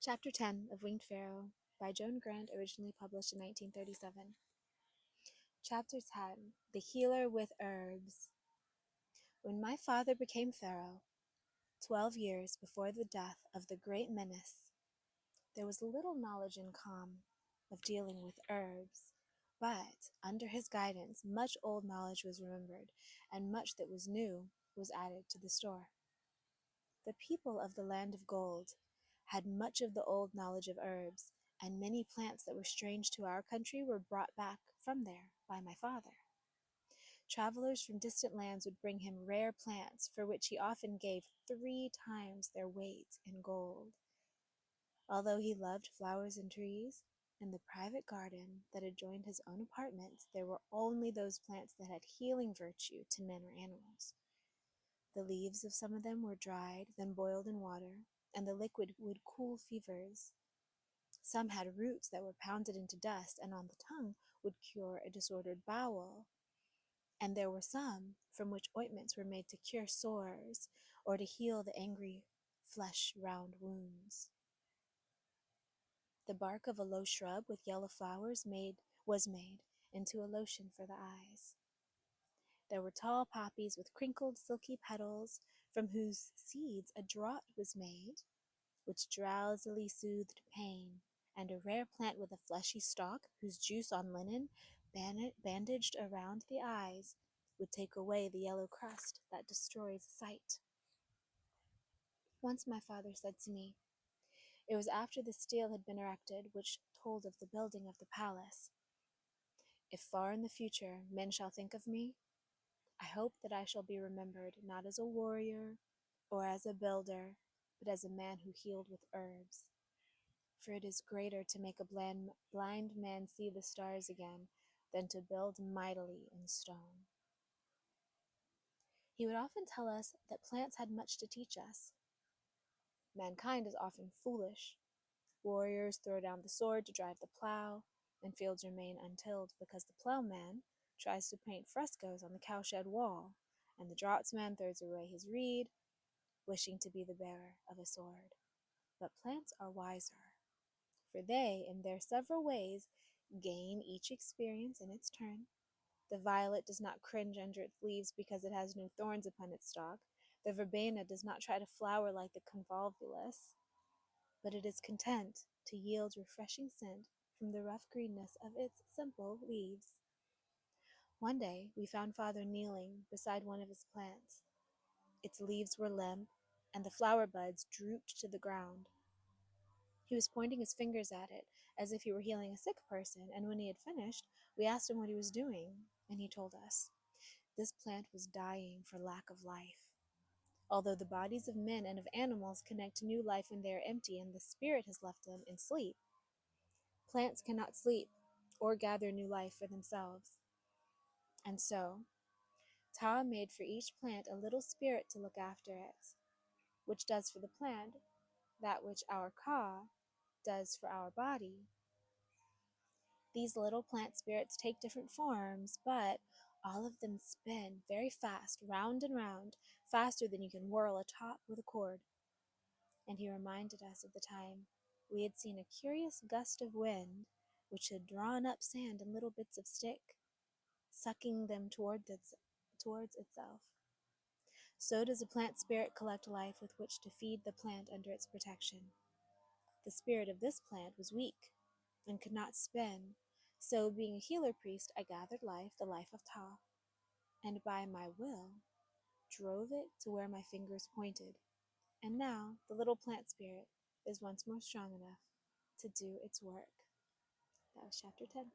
Chapter 10 of Winged Pharaoh by Joan Grant, originally published in 1937. Chapter 10 The Healer with Herbs. When my father became Pharaoh, 12 years before the death of the great menace, there was little knowledge in Kham of dealing with herbs, but under his guidance much old knowledge was remembered, and much that was new was added to the store. The people of the land of gold had much of the old knowledge of herbs, and many plants that were strange to our country were brought back from there by my father. Travelers from distant lands would bring him rare plants, for which he often gave 3 times their weight in gold. Although he loved flowers and trees, in the private garden that adjoined his own apartments there were only those plants that had healing virtue to men or animals. The leaves of some of them were dried, then boiled in water, and the liquid would cool fevers. Some had roots that were pounded into dust, and on the tongue would cure a disordered bowel. And there were some from which ointments were made to cure sores, or to heal the angry flesh round wounds. The bark of a low shrub with yellow flowers was made into a lotion for the eyes. There were tall poppies with crinkled, silky petals, from whose seeds a draught was made, which drowsily soothed pain, and a rare plant with a fleshy stalk, whose juice on linen, bandaged around the eyes, would take away the yellow crust that destroys sight. Once my father said to me, it was after the stele had been erected, which told of the building of the palace, "If far in the future men shall think of me, I hope that I shall be remembered not as a warrior or as a builder, but as a man who healed with herbs. For it is greater to make a blind man see the stars again than to build mightily in stone." He would often tell us that plants had much to teach us. Mankind is often foolish. Warriors throw down the sword to drive the plow, and fields remain untilled because the plowman tries to paint frescoes on the cowshed wall, and the draughtsman throws away his reed, wishing to be the bearer of a sword. But plants are wiser, for they, in their several ways, gain each experience in its turn. The violet does not cringe under its leaves because it has no thorns upon its stalk. The verbena does not try to flower like the convolvulus, but it is content to yield refreshing scent from the rough greenness of its simple leaves. One day we found father kneeling beside one of his plants. Its leaves were limp, and the flower buds drooped to the ground. He was pointing his fingers at it, as if he were healing a sick person, and when he had finished, we asked him what he was doing, and he told us. This plant was dying for lack of life. Although the bodies of men and of animals connect to new life when they are empty and the spirit has left them in sleep, plants cannot sleep or gather new life for themselves. And so, Ta made for each plant a little spirit to look after it, which does for the plant that which our Ka does for our body. These little plant spirits take different forms, but all of them spin very fast, round and round, faster than you can whirl a top with a cord. And he reminded us of the time we had seen a curious gust of wind, which had drawn up sand in little bits of stick, sucking them towards itself. So does a plant spirit collect life with which to feed the plant under its protection. The spirit of this plant was weak and could not spin, so being a healer priest, I gathered life, the life of Ta, and by my will drove it to where my fingers pointed. And now the little plant spirit is once more strong enough to do its work. That was chapter 10.